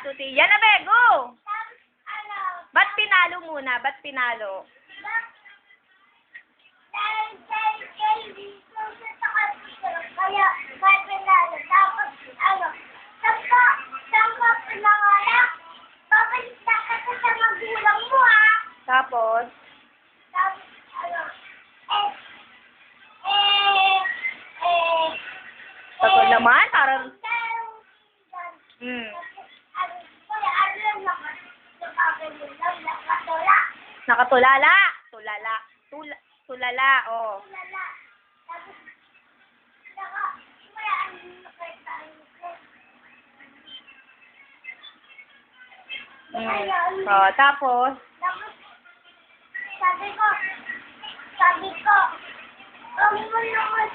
tuti. Yan na, be, go! Ano? Ba't pinalo muna? Ba't pinalo? Kaya, may pinalo. Tapos, ano, sangka pinanganak. Babalik na kasi sa magulang mo, ha? Tapos, Tapos, ano, tapos naman, parang, nakatulala. Tulala, oh. Oh, tapos, Sabi ko, huwag mo naman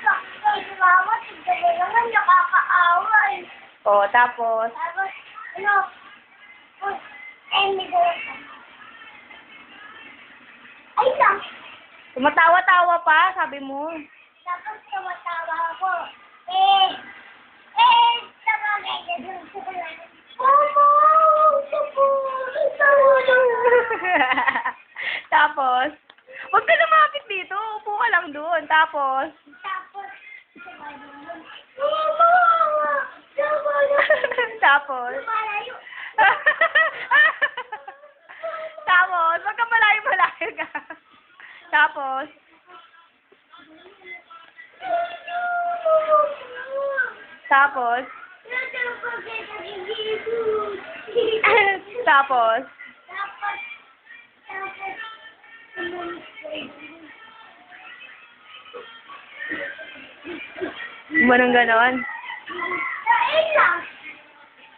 sa mama, tignan mo naman, nakakaawa eh. oh, tapos, Tapos, ano, may dala ka. Ay lang. tumatawa-tawa pa, sabi mo. Tapos tumatawa ako. Tumagay ka dun sa kulang. Mama! Sapo! Tapos, huwag ka lumapit dito. Upo ka lang doon. Tapos, Tapos, Mama! tapos, Malayo. tapos, wag ka malayo-malayo ka. Tapos, tapos, tapos, manong ganon.